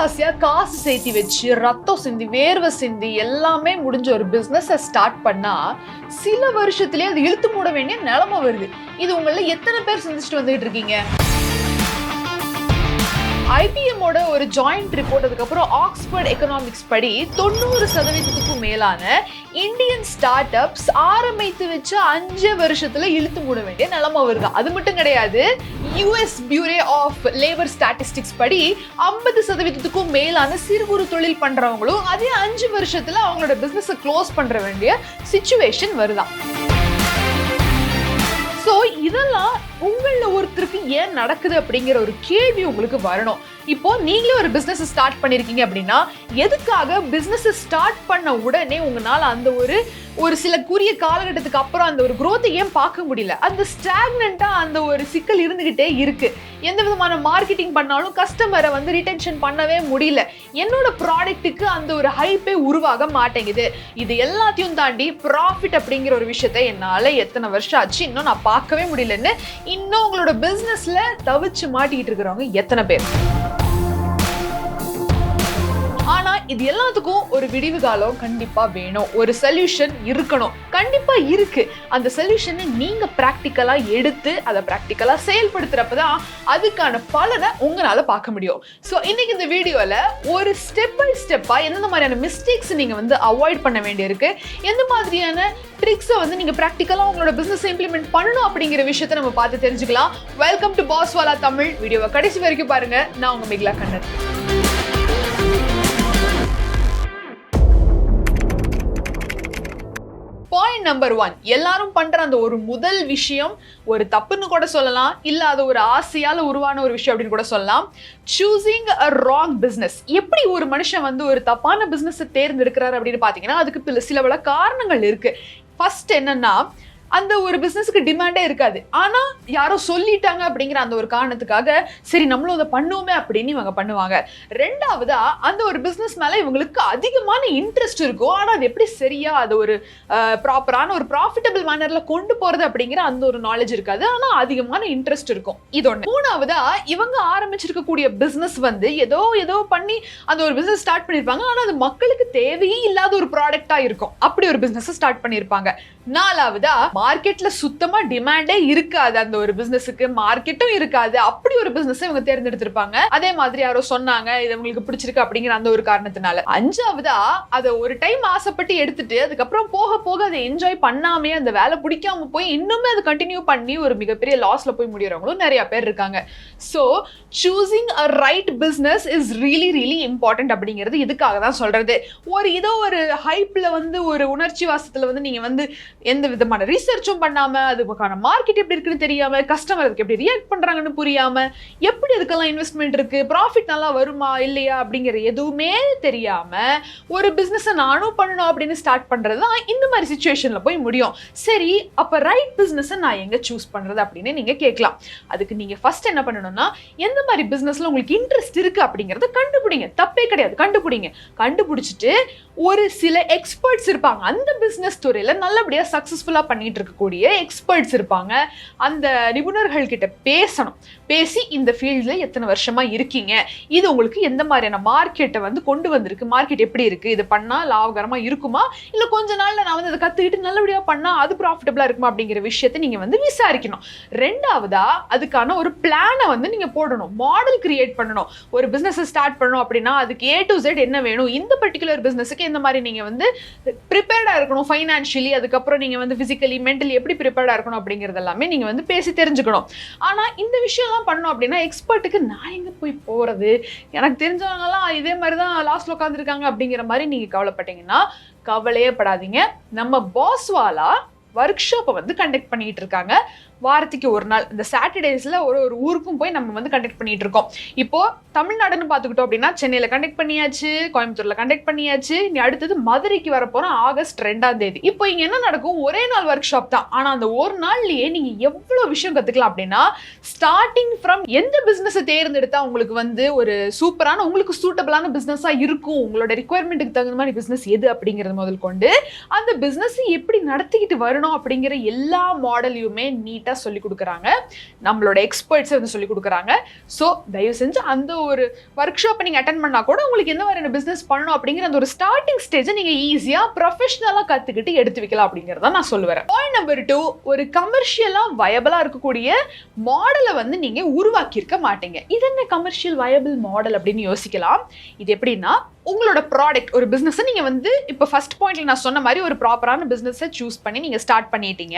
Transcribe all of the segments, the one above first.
ஆசையா காசு சேர்த்தி வச்சு ரத்தம் சிந்தி வேர்வை சிந்தி எல்லாமே முடிஞ்ச ஒரு பிசினஸ் ஸ்டார்ட் பண்ணா சில வருஷத்திலே அது இழுத்து மூட வேண்டிய நிலைமை வருது. இது உங்கள எத்தனை பேர் சிந்திச்சுட்டு வந்துட்டு இருக்கீங்க? IBM-ஓட ஒரு ஜாயிண்ட் ரிப்போர்ட் அதுக்கப்புறம் ஆக்ஸ்போர்ட் எக்கனாமிக்ஸ் படி 90% மேலான இந்தியன் ஸ்டார்ட் அப்ஸ் ஆரம்பித்து வச்ச 5 வருஷத்துல இழுத்து மூட வேண்டிய நிலைமை வருது. அது மட்டும் கிடையாது, US bureau of labour statistics படி 50% மேலான சிறு குறு தொழில் பண்றவங்களும் அதே 5 வருஷத்துல அவங்களோட பிசினஸ் க்ளோஸ் பண்ற வேண்டிய சிச்சுவேஷன் வருதான். ஸோ இதெல்லாம் உங்களில் ஒருத்தருக்கு ஏன் நடக்குது அப்படிங்கிற ஒரு கேள்வி உங்களுக்கு வரணும். இப்போ நீங்களே ஒரு பிஸ்னஸ் ஸ்டார்ட் பண்ணியிருக்கீங்க அப்படின்னா எதுக்காக பிஸ்னஸ் ஸ்டார்ட் பண்ண உடனே உங்களால் அந்த ஒரு சில குறுகிய காலகட்டத்துக்கு அப்புறம் அந்த ஒரு growth ஏன் பார்க்க முடியல? அந்த ஸ்டாக்னண்டா அந்த ஒரு சிக்கல் இருந்துகிட்டே இருக்கு. எந்த விதமான மார்க்கெட்டிங் பண்ணாலும் கஸ்டமரை ரிட்டென்ஷன் பண்ணவே முடியல. என்னோட ப்ராடக்ட்டுக்கு அந்த ஒரு ஹைப்பே உருவாக மாட்டேங்குது. இது எல்லாத்தையும் தாண்டி ப்ராஃபிட் அப்படிங்கிற ஒரு விஷயத்த என்னால எத்தனை வருஷம் ஆச்சு இன்னும் நான் பார்க்கவே முடியலன்னு இன்னும் உங்களோட பிசினஸ்ல தவிச்சு மாட்டிக்கிட்டு இருக்கிறவங்க எத்தனை பேர்? ஆனா இது எல்லாத்துக்கும் ஒரு விடிவு காலம் கண்டிப்பா வேணும். ஒரு சொல்யூஷன் இருக்கணும். கண்டிப்பா இருக்கு. அந்த சொல்யூஷனை நீங்க பிராக்டிக்கலா எடுத்து அதை பிராக்டிக்கலா செயல்படுத்துறப்பதான் அதுக்கான பலனை உங்களால பார்க்க முடியும். சோ இன்னைக்கு இந்த வீடியோல ஒரு ஸ்டெப் பை ஸ்டெப்பா எந்த மாதிரியான மிஸ்டேக்ஸ் நீங்க அவாய்ட் பண்ண வேண்டியிருக்கு, எந்த மாதிரியான ட்ரிக்ஸை நீங்க பிராக்டிக்கலா உங்களோட பிசினஸ் இம்ப்ளிமெண்ட் பண்ணணும் அப்படிங்கிற விஷயத்தை நம்ம பார்த்து தெரிஞ்சுக்கலாம். வெல்கம் டு பாஸ் வாலா தமிழ். வீடியோவை கடைசி வரைக்கும் பாருங்க. நான் உங்க மேகலா கண்ணன். பாயிண்ட் நம்பர் 1, எல்லாரும் பண்ற அந்த ஒரு முதல் விஷயம் ஒரு தப்புன்னு கூட சொல்லலாம், இல்ல அது ஒரு ஆசையால உருவான ஒரு விஷயம் அப்படின்னு கூட சொல்லலாம். சூசிங் அ ராங் பிசினஸ். எப்படி ஒரு மனுஷன் ஒரு தப்பான பிசினஸ் தேர்ந்தெடுக்கிறாரு அப்படின்னு பாத்தீங்கன்னா அதுக்கு சில பல காரணங்கள் இருக்கு. ஃபர்ஸ்ட் என்னன்னா, அந்த ஒரு பிசினஸ்க்கு டிமாண்டே இருக்காது, ஆனா யாரோ சொல்லிட்டாங்க அப்படிங்கிற அந்த ஒரு காரணத்துக்காக சரி நம்மளும் அதை பண்ணுவோமே அப்படின்னு இவங்க பண்ணுவாங்க. ரெண்டாவதா, அந்த ஒரு பிசினஸ் மேல இவங்களுக்கு அதிகமான இன்ட்ரெஸ்ட் இருக்கும், ஆனா அது எப்படி சரியா அது ஒரு ப்ராப்பரான ஒரு ப்ராஃபிட்டபிள் மேனர்ல கொண்டு போறது அப்படிங்கிற அந்த ஒரு நாலேஜ் இருக்காது, ஆனா அதிகமான இன்ட்ரெஸ்ட் இருக்கும். இது ஒண்ணு. மூணாவதா, இவங்க ஆரம்பிச்சிருக்கக்கூடிய பிசினஸ் ஏதோ பண்ணி அந்த ஒரு பிசினஸ் ஸ்டார்ட் பண்ணிருப்பாங்க, ஆனா அது மக்களுக்கு தேவையே இல்லாத ஒரு ப்ராடக்டா இருக்கும். அப்படி ஒரு பிசினஸ் ஸ்டார்ட் பண்ணிருப்பாங்க. நாலாவதா, மார்க்கெட்ல சுத்தமா டிமாண்டே இருக்காது, அந்த ஒரு பிசினஸுக்கு மார்க்கெட்டும் இருக்காது, அப்படி ஒரு பிசினஸ் இவங்க தேர்ந்தெடுத்திருப்பாங்க. அதே மாதிரி யாரோ சொன்னாங்க இது உங்களுக்கு பிடிச்சிருக்கு அப்படிங்கிற அந்த ஒரு காரணத்தினால. அஞ்சாவதா, அதை ஒரு டைம் ஆசைப்பட்டு எடுத்துட்டு அதுக்கப்புறம் போக போக அதை என்ஜாய் பண்ணாமே அந்த வேலை பிடிக்காம போய் இன்னுமே அதை கண்டினியூ பண்ணி ஒரு மிகப்பெரிய லாஸ்ல போய் முடியறவங்களும் நிறைய பேர் இருக்காங்க. So choosing a right business is really really important அப்படிங்கிறது இதுக்காக தான் சொல்றது. ஒரு ஹைப்ல ஒரு உணர்ச்சி வாசத்துல நீங்க எந்த விதமான ரிசர்ச்சும் பண்ணாம அதுக்கான மார்க்கெட் எப்படி இருக்குன்னு தெரியாம கஸ்டமர் அதுக்கு எப்படி ரியாக்ட் பண்றாங்கன்னு புரியாம எப்படி அதுக்கெல்லாம் இன்வெஸ்ட்மெண்ட் இருக்கு, ப்ராஃபிட் நல்லா வருமா இல்லையா அப்படிங்கிற எதுவுமே தெரியாம ஒரு பிசினஸ் நானும் பண்ணணும் அப்படின்னு ஸ்டார்ட் பண்றதுதான் இந்த மாதிரி சிச்சுவேஷன்ல போய் முடியும். சரி, அப்ப ரைட் பிசினஸ் நான் எங்க சூஸ் பண்றது அப்படின்னு நீங்க கேட்கலாம். அதுக்கு நீங்க ஃபர்ஸ்ட் என்ன பண்ணணும்னா, எந்த மாதிரி பிசினஸ்ல உங்களுக்கு இன்ட்ரெஸ்ட் இருக்கு அப்படிங்கறத கண்டுபிடிங்க. தப்பே கிடையாது, கண்டுபிடிங்க. கண்டுபிடிச்சிட்டு ஒரு சில எக்ஸ்பர்ட்ஸ் இருப்பாங்க அந்த பிசினஸ் துறையில நல்லபடியா சக்சஸ்ஃபுல்லா பண்ணிட்டு இருக்கக்கூடிய எக்ஸ்பர்ட்ஸ் இருப்பாங்க. அந்த நிபுணர்கள் கிட்ட பேசணும். பேசி இந்த ஃபீல்ட்ல எத்தனை வருஷமா இருக்கீங்க, இது உங்களுக்கு எந்த மாதிரியான மார்க்கெட்டை கொண்டு வந்திருக்கு, மார்க்கெட் எப்படி இருக்கு, இது பண்ணா லாபகரமா இருக்குமா, இல்ல கொஞ்ச நாள்ல நான் அதை கத்துக்கிட்டு நல்லபடியா பண்ணா அது ப்ராஃபிட்டபிளா இருக்குமா அப்படிங்கிற விஷயத்தை நீங்க விசாரிக்கணும். ரெண்டாவதா, அதுக்கான ஒரு பிளானை நீங்க போடணும், மாடல் கிரியேட் பண்ணணும். ஒரு பிசினஸ் ஸ்டார்ட் பண்ணணும் அப்படின்னா அதுக்கு A to Z என்ன வேணும், இந்த பர்டிகுலர் பிசினஸுக்கு இந்த மாதிரி நீங்க ப்ரிப்பேர்டா இருக்கணும் ஃபைனான்ஷியலி, அதுக்கப்புறம் நீங்க பிசிக்கலி மென்டலி எப்படி ப்ரிப்பேர்டா இருக்கணும் அப்படிங்கிறது எல்லாமே நீங்க பேசி தெரிஞ்சுக்கணும். ஆனா இந்த விஷயம்லாம் பண்ணணும் அப்படின்னா எக்ஸ்பர்ட்டுக்கு நான் எங்க போய் போறது, எனக்கு தெரிஞ்சவங்க எல்லாம் இதே மாதிரிதான் லாஸ்ட்ல உட்காந்துருக்காங்க அப்படிங்கிற மாதிரி நீங்க கவலைப்பட்டீங்கன்னா கவலையே படாதீங்க. நம்ம பாஸ் வாலா ஒர்க் ஷாப்பை கண்டக்ட் பண்ணிட்டு இருக்காங்க. வாரத்துக்கு ஒரு நாள் இந்த சாட்டர்டேஸ்ல ஒரு ஊருக்கும் போய் நம்ம கண்டக்ட் பண்ணிட்டு இருக்கோம். இப்போ தமிழ்நாடுன்னு பார்த்துக்கிட்டோம் அப்படின்னா சென்னையில கண்டக்ட் பண்ணியாச்சு, கோயம்புத்தூர்ல கண்டக்ட் பண்ணியாச்சு, நீ அடுத்தது மதுரைக்கு வரப்போறோம் ஆகஸ்ட் 2ஆம் தேதி. இப்போ இங்க என்ன நடக்கும், ஒரே நாள் ஒர்க் ஷாப் தான், ஆனா அந்த ஒரு நாள்லயே நீங்க எவ்வளவு விஷயம் கத்துக்கலாம் அப்படின்னா, ஸ்டார்டிங் ஃப்ரம் எந்த பிசினஸ் தேர்ந்தெடுத்தா உங்களுக்கு ஒரு சூப்பரான உங்களுக்கு சூட்டபிளான பிசினஸா இருக்கும், உங்களோட ரிக்குவயர்மெண்ட்டுக்கு தகுந்த மாதிரி பிசினஸ் எது அப்படிங்கறது முதல் கொண்டு அந்த பிசினஸ் எப்படி நடத்திக்கிட்டு வரணும் அப்படிங்கிற எல்லா மாடலையுமே நீட் நீட்டாக சொல்லி கொடுக்குறாங்க, நம்மளோட எக்ஸ்பர்ட்ஸை வந்து சொல்லி கொடுக்குறாங்க. ஸோ தயவு செஞ்சு அந்த ஒரு ஒர்க் ஷாப்பை நீங்கள் அட்டன் பண்ணால் கூட உங்களுக்கு எந்த மாதிரியான பிஸ்னஸ் பண்ணணும் அப்படிங்கிற அந்த ஒரு ஸ்டார்டிங் ஸ்டேஜை நீங்கள் ஈஸியாக ப்ரொஃபஷனலாக கற்றுக்கிட்டு எடுத்து வைக்கலாம் அப்படிங்கிறத நான் சொல்லுவேன். பாயிண்ட் நம்பர் 2, ஒரு கமர்ஷியலாக வயபிளாக இருக்கக்கூடிய மாடலை வந்து நீங்கள் உருவாக்கியிருக்க மாட்டீங்க. இது என்ன கமர்ஷியல் வயபிள் மாடல் அப்படின்னு யோசிக்கலாம். இது எப்படின்னா, உங்களோட ப்ராடக்ட் ஒரு பிஸ்னஸை நீங்கள் வந்து இப்போ ஃபர்ஸ்ட் பாயிண்ட்ல நான் சொன்ன மாதிரி ஒரு ப்ராப்பரான பிஸ்னஸை சூஸ் பண்ணி நீங்கள் ஸ்டார்ட் பண்ணிட்டீங்க.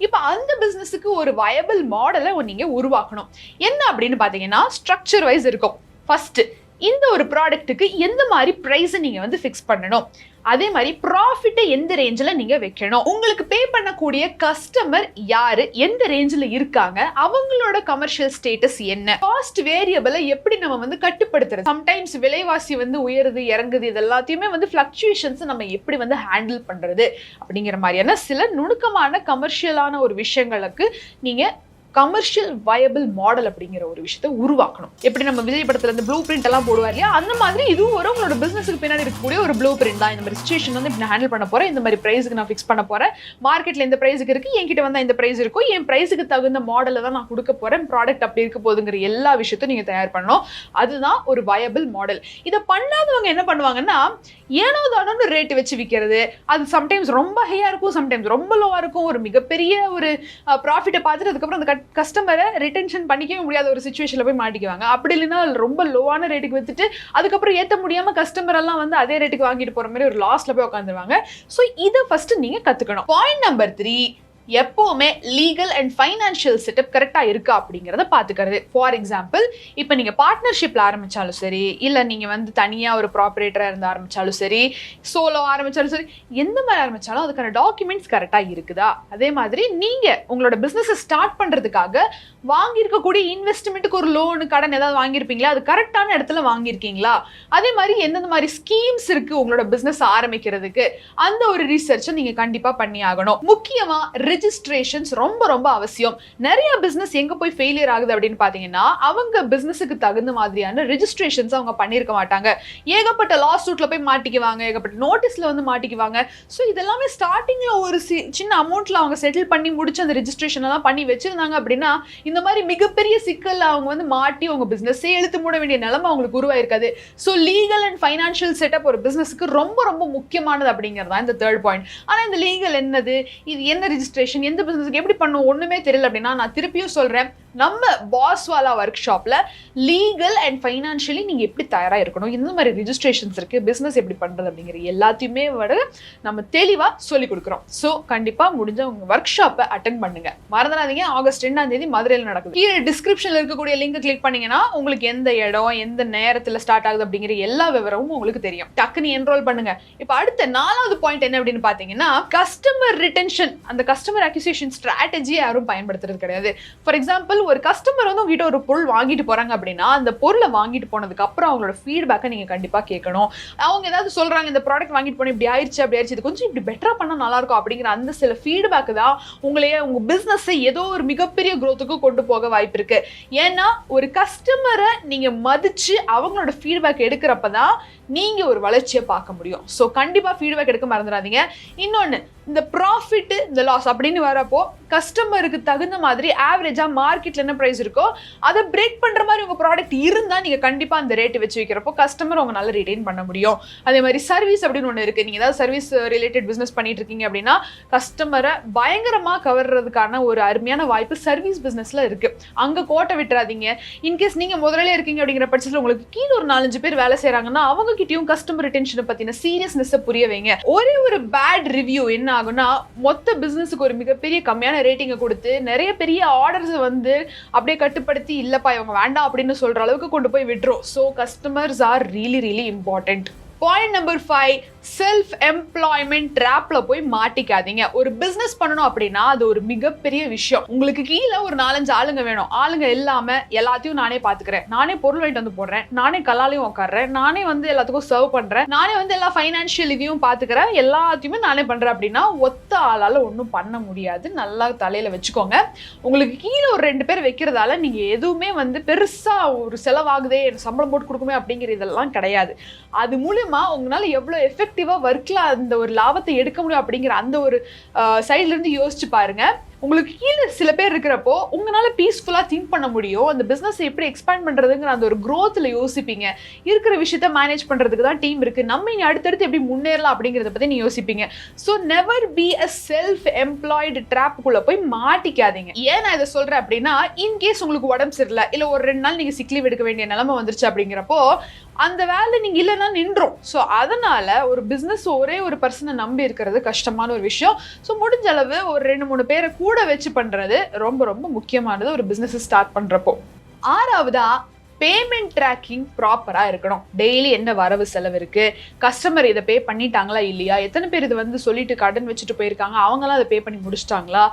இப்போ அந்த பிஸ்னஸுக்கு ஒரு வயபிள் மாடலை நீங்கள் உருவாக்கணும். என்ன அப்படின்னு பார்த்தீங்கன்னா, ஸ்ட்ரக்சர் வைஸ் இருக்கும். ஃபர்ஸ்ட், இந்த ஒரு ப்ராடக்ட்டுக்கு எந்த மாதிரி ப்ரைஸை நீங்கள் வந்து ஃபிக்ஸ் பண்ணணும், அதே மாதிரி ப்ராஃபிட்டை எந்த ரேஞ்சில் நீங்கள் வைக்கணும், உங்களுக்கு பே பண்ணக்கூடிய கஸ்டமர் யாரு, எந்த ரேஞ்சில் இருக்காங்க, அவங்களோட கமர்ஷியல் ஸ்டேட்டஸ் என்ன, காஸ்ட் வேரியபிளை எப்படி நம்ம வந்து கட்டுப்படுத்துறது, சம்டைம்ஸ் விலைவாசி வந்து உயருது இறங்குது, இது எல்லாத்தையுமே வந்து ஃப்ளக்சுவேஷன்ஸ் நம்ம எப்படி வந்து ஹேண்டில் பண்ணுறது அப்படிங்கிற மாதிரியான சில நுணுக்கமான கமர்ஷியலான ஒரு விஷயங்களுக்கு நீங்கள் கமர்ஷியல் வயபிள் மாடல் அப்படிங்கிற ஒரு விஷயத்தை உருவாக்கணும். எப்படி நம்ம விஜய் படத்துல இந்த ப்ளூ பிரிண்ட் எல்லாம் போடுவார் இல்லையா, அந்த மாதிரி இதுவும் ஒரு உங்களோட பிசினஸுக்கு பின்னாடி இருக்கக்கூடிய ஒரு ப்ளூ பிரிண்ட் தான். இந்த மாதிரி சிச்சுவேஷன் வந்து இப்படி ஹேண்டில் பண்ண போறேன், இந்த மாதிரி பிரைஸுக்கு நான் ஃபிக்ஸ் பண்ண போறேன், மார்க்கெட்ல இந்த பிரைஸுக்கு இருக்கு, என்கிட்ட வந்து இந்த பிரைஸ் இருக்கும், என் பிரைஸுக்கு தகுந்த மாடலை தான் நான் கொடுக்க போறேன், ப்ராடக்ட் அப்படி இருக்க போகுதுங்கிற எல்லா விஷயத்தையும் நீங்க தயார் பண்ணணும். அதுதான் ஒரு வயபிள் மாடல். இதை பண்ணாதவங்க என்ன பண்ணுவாங்கன்னா, ஏனோ தானோன்னு ரேட் வச்சு விற்கிறது. அது சம்டைம்ஸ் ரொம்ப ஹையா இருக்கும், சம்டைம்ஸ் ரொம்ப லோவா இருக்கும். ஒரு மிகப்பெரிய ஒரு ப்ராஃபிட்டை பார்த்துட்டு அதுக்கப்புறம் அந்த கஸ்டமரை ரிட்டென்ஷன் பண்ணிக்கவே முடியாத ஒரு சிச்சுவேஷன்ல போய் மாட்டிக்குவாங்க. அப்படி இல்லைன்னா ரொம்ப லோவான ரேட்டுக்கு வித்துட்டு அதுக்கப்புறம் ஏற்ற முடியாம கஸ்டமர் எல்லாம் வந்து அதே ரேட்டுக்கு வாங்கிட்டு போற மாதிரி ஒரு லாஸ்ட்ல போய் உட்காந்துருவாங்க. ஸோ இதை ஃபர்ஸ்ட் நீங்க கத்துக்கணும். பாயிண்ட் நம்பர் 3, எப்பவுமே லீகல் அண்ட் ஃபைனான்ஷியல் செட்டப் கரெக்டா இருக்கா அப்படிங்கறத பாத்துக்கிறது. ஃபார் எக்ஸாம்பிள், இப்போ நீங்க பார்ட்னர்ஷிப்ல ஆரம்பிச்சாலும் சரி, இல்ல நீங்க வந்து தனியா ஒரு ப்ராப்பரேட்டரா இருந்து ஆரம்பிச்சாலும் சரி, சோலோ ஆரம்பிச்சாலும் சரி, எந்த மாதிரி ஆரம்பிச்சாலும் அதுக்கான டாக்குமெண்ட்ஸ் கரெக்டா இருக்குதா, அதே மாதிரி நீங்க உங்களோட பிசினஸ் ஸ்டார்ட் பண்றதுக்காக வாங்கியிருக்கக்கூடிய இன்வெஸ்ட்மெண்ட்டுக்கு ஒரு லோனு கடன் ஏதாவது வாங்கியிருப்பீங்களா, அது கரெக்டான இடத்துல வாங்கியிருக்கீங்களா, அதே மாதிரி எந்தெந்த மாதிரி ஸ்கீம்ஸ் இருக்கு உங்களோட பிசினஸ் ஆரம்பிக்கிறதுக்கு, அந்த ஒரு ரிசர்ச்சை நீங்க கண்டிப்பா பண்ணி ஆகணும். முக்கியமா ரெஜிஸ்ட்ரேஷன்ஸ் ரொம்ப ரொம்ப அவசியம். நிறைய பிசினஸ் எங்க போய் ஃபெயிலியர் ஆகுது அப்படின்னு பாத்தீங்கன்னா, அவங்க பிசினஸுக்கு தகுந்த மாதிரியான ரெஜிஸ்ட்ரேஷன்ஸ் அவங்க பண்ணிருக்க மாட்டாங்க. ஏகப்பட்ட லா சூட்ல போய் மாட்டிக்குவாங்க, ஏகப்பட்ட நோட்டீஸ்ல வந்து மாட்டிக்குவாங்க. ஸோ இதெல்லாமே ஸ்டார்டிங்ல ஒரு சின்ன அமௌண்ட்ல அவங்க செட்டில் பண்ணி முடிச்சு அந்த ரெஜிஸ்ட்ரேஷன் எல்லாம் பண்ணி வச்சிருந்தாங்க அப்படின்னா, இந்த மாதிரி மிகப்பெரிய சிக்கல்ல அவங்க வந்து மாட்டி அவங்க பிசினஸே இழுத்து மூட வேண்டிய நிலைமை அவங்களுக்கு உருவாயிருக்காது. So legal and financial setup ஒரு பிசினஸ்க்கு ரொம்ப ரொம்ப முக்கியமானது அப்படிங்கிறதா இந்த தேர்ட் பாயிண்ட். ஆனா இந்த லீகல் என்னது, இது என்ன ரெஜிஸ்ட்ரேஷன், எந்த பிசினஸ்க்கு எப்படி பண்ணும் ஒண்ணுமே தெரியல அப்படின்னா, நான் திருப்பியும் சொல்றேன், நம்ம வாலா ஒர்க் ஷாப்ல லீகல் அண்ட் ஃபைனான்ஷியலி நீங்க எப்படி தயாரா இருக்கணும், இந்த மாதிரி ரெஜிஸ்ட்ரேஷன்ஸ் இருக்கு, பிசினஸ் எப்படி பண்றது அப்படிங்கிற எல்லாத்தையுமே விட நம்ம தெளிவா சொல்லி கொடுக்குறோம். ஸோ கண்டிப்பா முடிஞ்ச உங்க ஒர்க் ஷாப்பை அட்டென்ட் பண்ணுங்க. மறந்துடாதீங்க, ஆகஸ்ட் 2 மதுரையில் நடக்குது. கீழே டிஸ்கிரிப்ஷன்ல இருக்கக்கூடிய லிங்க் கிளிக் பண்ணீங்கன்னா உங்களுக்கு எந்த இடம் எந்த நேரத்துல ஸ்டார்ட் ஆகுது அப்படிங்கிற எல்லா விவரமும் உங்களுக்கு தெரியும். டக்குன்னு என்ரோல் பண்ணுங்க. இப்போ அடுத்த 4வது பாயிண்ட் என்ன அப்படின்னு பாத்தீங்கன்னா, கஸ்டமர் ரிட்டென்ஷன். அந்த கஸ்டமர் அக்விசிஷன் ஸ்ட்ராட்டஜி யாரும் பயன்படுத்துறது கிடையாது. ஃபார் எக்ஸாம்பிள், ஒரு கஸ்டமர் வந்து உங்ககிட்ட ஒரு பொருள் வாங்கிட்டு போறாங்க அப்படின்னா, அந்த பொருளை வாங்கிட்டு போனதுக்கு அப்புறம் அவங்களோட ஃபீட்பேக்கை நீங்க கண்டிப்பா கேட்கணும். அவங்க ஏதாவது சொல்றாங்க, இந்த ப்ராடக்ட் வாங்கிட்டு போன இப்படி ஆயிடுச்சு அப்படி ஆயிடுச்சு, இது கொஞ்சம் இப்படி பெட்டரா பண்ணா நல்லா இருக்கும் அப்படிங்கிற அந்த சில ஃபீட்பேக் தான் உங்களையே உங்க பிசினஸ் ஏதோ ஒரு மிகப்பெரிய growthக்கு கொண்டு போக வாய்ப்பு இருக்கு. ஏன்னா ஒரு கஸ்டமரை நீங்க மதிச்சு அவங்களோட ஃபீட்பேக் எடுக்கிறப்பதான் நீங்க ஒரு வளர்ச்சியை பார்க்க முடியும். ஸோ கண்டிப்பா ஃபீட்பேக் எடுக்க மறந்துடாதீங்க. இன்னொன்னு, இந்த ப்ராஃபிட் இந்த லாஸ் அப்படின்னு வரப்போ கஸ்டமருக்கு தகுந்த மாதிரி ஆவரேஜா மார்க்கெட்ல என்ன பிரைஸ் இருக்கோ அதை பிரேக் பண்ற மாதிரி உங்க ப்ராடக்ட் இருந்தா நீங்க கண்டிப்பா அந்த ரேட் வச்சு வைக்கிறப்போ கஸ்டமர் உங்க நல்லா ரிட்டைன் பண்ண முடியும். அதே மாதிரி சர்வீஸ் அப்படின்னு ஒன்று இருக்கு. நீங்க ஏதாவது சர்வீஸ் ரிலேட்டட் பிசினஸ் பண்ணிட்டு இருக்கீங்க அப்படின்னா, கஸ்டமரை பயங்கரமா கவர்றதுக்கான ஒரு அருமையான வாய்ப்பு சர்வீஸ் பிசினஸ்ல இருக்கு. அங்க கோட்டை விட்டுறாதீங்க. இன்கேஸ் நீங்க முதல்ல இருக்கீங்க அப்படிங்கிற பட்சத்தில் உங்களுக்கு கீழே ஒரு 4-5 பேர் வேலை செய்யறாங்கன்னா அவங்க கிட்டயும் கஸ்டமர் ரிட்டென்ஷனை பத்தின சீரியஸ்னஸ் புரிய வைங்க. ஒரே ஒரு பேட் ரிவ்யூ என்ன ஆகும்னா, மொத்த பிசினஸுக்கு ஒரு மிகப்பெரிய கம்மியான ரேட்டிங்கை கொடுத்து நிறைய பெரிய ஆர்டர்ஸ் வந்து அப்படியே கட்டுப்படுத்தி இல்லப்பா இவங்க வேண்டாம் அப்படின்னு சொல்ற அளவுக்கு கொண்டு போய் விட்டுரும். So customers are really important. Point number 5, self employment ட்ராப்ல போய் மாட்டிக்காதீங்க. ஒரு பிசினஸ் பண்ணணும் அப்படின்னா அது ஒரு மிகப்பெரிய விஷயம். உங்களுக்கு கீழே ஒரு 4-5 ஆளுங்க வேணும். ஆளுங்க இல்லாம எல்லாத்தையும் நானே பாத்துக்கிறேன், நானே பொருள் வாங்கிட்டு வந்து போடுறேன், நானே கல்லாலையும் உட்காடுறேன், நானே வந்து எல்லாத்துக்கும் சர்வ் பண்றேன், நானே வந்து எல்லா ஃபைனான்ஷியல் இதையும் பாத்துக்கிறேன், எல்லாத்தையுமே நானே பண்றேன் அப்படின்னா ஒத்த ஆளால ஒன்றும் பண்ண முடியாது. நல்லா தலையில வச்சுக்கோங்க. உங்களுக்கு கீழே ஒரு 2 பேர் வைக்கிறதால நீங்க எதுவுமே வந்து பெருசா ஒரு செலவாகுதே சம்பளம் போட்டு கொடுக்குமே அப்படிங்கிற இதெல்லாம் கிடையாது. அது மூலமா உங்களால எவ்வளவு எஃபெக்டிவா ஒர்க்ல அந்த ஒரு லாபத்தை எடுக்க முடியும் அப்படிங்கிற அந்த ஒரு சைட்ல இருந்து யோசிச்சு பாருங்க. உங்களுக்கு கீழே சில பேர் இருக்கிறப்போ உங்களால் பீஸ்ஃபுல்லாக திங்க் பண்ண முடியும். அந்த பிஸ்னஸ் எப்படி எக்ஸ்பேண்ட் பண்ணுறதுங்கிற அந்த ஒரு க்ரோத்தில் யோசிப்பீங்க. இருக்கிற விஷயத்த மேனேஜ் பண்ணுறதுக்கு தான் டீம் இருக்குது, நம்ம இனி அடுத்தடுத்து எப்படி முன்னேறலாம் அப்படிங்கிறத பற்றி நீ யோசிப்பீங்க. So never be a self employed ட்ராப்புக்குள்ளே போய் மாட்டிக்காதீங்க. ஏன் நான் இதை சொல்கிறேன் அப்படின்னா, இன்கேஸ் உங்களுக்கு உடம்பு சரியில்லை, இல்லை ஒரு 2 நாள் நீங்கள் சிக் லீவ் எடுக்க வேண்டிய நிலைமை வந்துருச்சு அப்படிங்கிறப்போ அந்த வேலை நீங்கள் இல்லைன்னா நின்றோம். ஸோ அதனால் ஒரு பிஸ்னஸ் ஒரே ஒரு பர்சனை நம்பி இருக்கிறது கஷ்டமான ஒரு விஷயம். ஸோ முடிஞ்ச அளவு ஒரு 2-3 பேரை கூட வச்சு பண்ணுறது ரொம்ப ரொம்ப முக்கியமானது ஒரு பிஸ்னஸ் ஸ்டார்ட் பண்ணுறப்போ. 6வதா பேமெண்ட் ட்ராக்கிங் ப்ராப்பராக இருக்கணும். டெய்லி என்ன வரவு செலவு இருக்குது, கஸ்டமர் இதை பே பண்ணிட்டாங்களா இல்லையா, எத்தனை பேர் இது வந்து சொல்லிட்டு கடன் வச்சுட்டு போயிருக்காங்க, அவங்களாம் அதை பே பண்ணி முடிச்சிட்டாங்களா,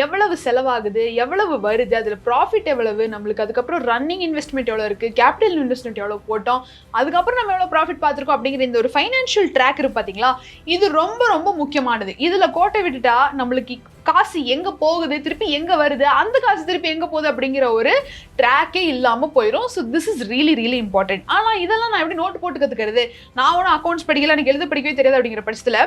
எவ்வளவு செலவாகுது, எவ்வளவு வருது, அதில் ப்ராஃபிட் எவ்வளவு நம்மளுக்கு, அதுக்கப்புறம் ரன்னிங் இன்வெஸ்ட்மெண்ட் எவ்வளோ இருக்குது, கேபிட்டல் இன்வெஸ்ட்மெண்ட் எவ்வளோ போட்டோம், அதுக்கப்புறம் நம்ம எவ்வளோ ப்ராஃபிட் பார்த்துருக்கோம் அப்படிங்கிற இந்த ஒரு ஃபைனான்ஷியல் ட்ராக் இருக்குது பார்த்தீங்களா, இது ரொம்ப ரொம்ப முக்கியமானது. இதில் கோட்டை விட்டுட்டா நம்மளுக்கு காசு எங்கே போகுது, திருப்பி எங்கே வருது, அந்த காசு திருப்பி எங்கே போகுது அப்படிங்கிற ஒரு ட்ராக்கே இல்லாமல் போயிடும். So this is really really important. ஆனால் இதெல்லாம் நான் எப்படி நோட்டு போட்டு கற்றுக்கிறது, நான் ஒன்றும் அக்கௌண்ட்ஸ் படிக்கல, எனக்கு எழுத படிக்கவே தெரியாது அப்படிங்கிற பட்சத்தில்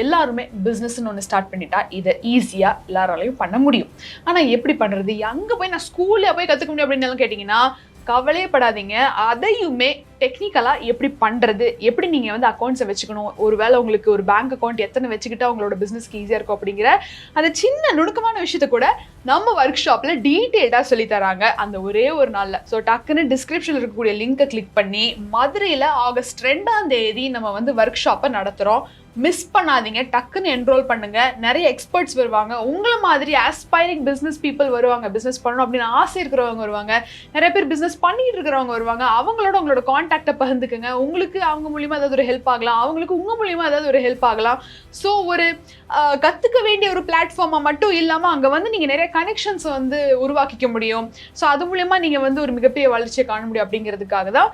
எல்லாருமே பிஸ்னஸ்ன்னு ஒன்று ஸ்டார்ட் பண்ணிட்டா இதை ஈஸியாக எல்லாராலையும் பண்ண முடியும். ஆனால் எப்படி பண்ணுறது, அங்கே போய் நான் ஸ்கூலில் போய் கற்றுக்க முடியும் அப்படின்னு கேட்டிங்கன்னா கவலையப்படாதீங்க. அதையுமே டெக்னிக்கலாக எப்படி பண்ணுறது, எப்படி நீங்கள் வந்து அக்கௌண்ட்ஸை வச்சுக்கணும், ஒருவேளை உங்களுக்கு ஒரு பேங்க் அக்கௌண்ட் எத்தனை வச்சுக்கிட்டா உங்களோட பிஸ்னஸ்க்கு ஈஸியாக இருக்கும் அப்படிங்கிற அந்த சின்ன நுணுக்கமான விஷயத்த கூட நம்ம ஒர்க் ஷாப்பில் டீட்டெயில்டாக சொல்லி தராங்க அந்த ஒரே ஒரு நாளில். ஸோ டக்குன்னு டிஸ்கிரிப்ஷனில் இருக்கக்கூடிய லிங்கை கிளிக் பண்ணி மதுரையில் ஆகஸ்ட் 2ஆம் தேதி நம்ம வந்து ஒர்க் ஷாப்பை நடத்துகிறோம். மிஸ் பண்ணாதீங்க, டக்குன்னு என்ரோல் பண்ணுங்க. நிறைய எக்ஸ்பர்ட்ஸ் வருவாங்க, உங்களை மாதிரி ஆஸ்பைரிங் பிஸ்னஸ் பீப்புள் வருவாங்க, பிஸ்னஸ் பண்ணணும் அப்படின்னு ஆசை இருக்கிறவங்க வருவாங்க, நிறைய பேர் பிஸ்னஸ் பண்ணிட்டு இருக்கிறவங்க வருவாங்க. அவங்களோட உங்களோட கான்டாக்டை பகிர்ந்துக்குங்க. உங்களுக்கு அவங்க மூலியமாக ஏதாவது ஒரு ஹெல்ப் ஆகலாம், அவங்களுக்கு உங்கள் மூலியமாக ஏதாவது ஒரு ஹெல்ப் ஆகலாம். ஸோ ஒரு கற்றுக்க வேண்டிய ஒரு பிளாட்ஃபார்மாக மட்டும் இல்லாமல் அங்கே வந்து நீங்கள் நிறைய கனெக்ஷன்ஸை வந்து உருவாக்கிக்க முடியும். ஸோ அது மூலயமா நீங்கள் வந்து ஒரு மிகப்பெரிய வளர்ச்சியை காண முடியும் அப்படிங்கிறதுக்காக தான்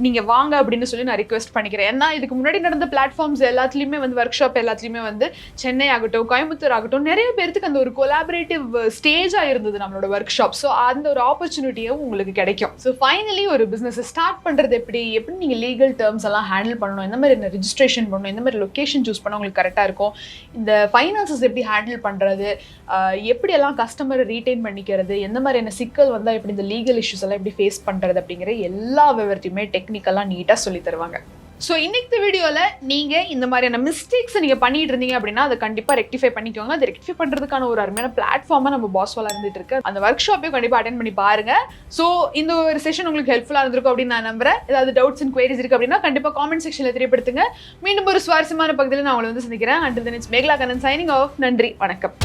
நீங்கள் வாங்க அப்படின்னு சொல்லி நான் ரிக்வெஸ்ட் பண்ணிக்கிறேன். ஏன்னா இதுக்கு முன்னாடி நடந்த பிளாட்ஃபார்ம்ஸ் எல்லாத்துலேயுமே வந்து ஒர்க் ஷாப் எல்லாத்துலேயுமே வந்து சென்னை ஆகட்டும், கோயம்புத்தூர் ஆகட்டும், நிறைய பேருக்கு அந்த ஒரு கொலாபரேட்டிவ் ஸ்டேஜாக இருந்தது நம்மளோட ஒர்க் ஷாப். ஸோ அந்த ஒரு ஆப்பர்ச்சுனிட்டியும் உங்களுக்கு கிடைக்கும். ஸோ ஃபைனலி ஒரு பிஸ்னஸ் ஸ்டார்ட் பண்ணுறது எப்படி நீங்கள் லீகல் டேர்ம்ஸ் எல்லாம் ஹேண்டில் பண்ணணும், எந்த மாதிரி என்ன ரெஜிஸ்ட்ரேஷன் பண்ணணும், எந்த மாதிரி லொக்கேஷன் சூஸ் பண்ண உங்களுக்கு கரெக்டாக இருக்கும், இந்த ஃபைனான்சஸ் எப்படி ஹேண்டில் பண்ணுறது, எப்படியெல்லாம் கஸ்டமரை ரீட்டைன் பண்ணிக்கிறது, எந்த மாதிரியான சிக்கல் வந்தால் எப்படி இந்த லீகல் இஷ்யூஸ் எல்லாம் எப்படி ஃபேஸ் பண்ணுறது அப்படிங்கிற எல்லா விவரத்தையுமே டெக்னிக்கலாக நீட்டாக சொல்லி தருவாங்க. ஸோ இன்னைக்கு வீடியோவில் நீங்கள் இந்த மாதிரியான மிஸ்டேக்ஸை நீங்கள் பண்ணிட்டு இருந்தீங்க அப்படின்னா அதை கண்டிப்பாக ரெக்டிஃபை பண்ணிக்கோங்க. அதை ரெக்டிஃபை பண்ணுறதுக்கான ஒரு அருமையான பிளாட்ஃபார்மாக நம்ம பாஸ்வாலா இருந்துட்டு இருக்கு. அந்த ஒர்க் ஷாப்பையும் கண்டிப்பாக அட்டென்ட் பண்ணி பாருங்க. ஸோ இந்த ஒரு செஷன் உங்களுக்கு ஹெல்ப்ஃபுல்லாக இருந்திருக்கும் அப்படின்னு நான் நம்புறேன். ஏதாவது டவுட்ஸ் அண்ட் குவரிஸ் இருக்குது அப்படின்னா கண்டிப்பாக காமெண்ட் செக்ஷனில் தெரியப்படுத்துங்க. மீண்டும் ஒரு சுவாரஸ்யமான பகுதியில் நான் உங்களை வந்து சந்திக்கிறேன். Until then, it's Megala Kannan signing off. நன்றி, வணக்கம்.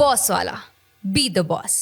பாஸ்வாலா, be the boss.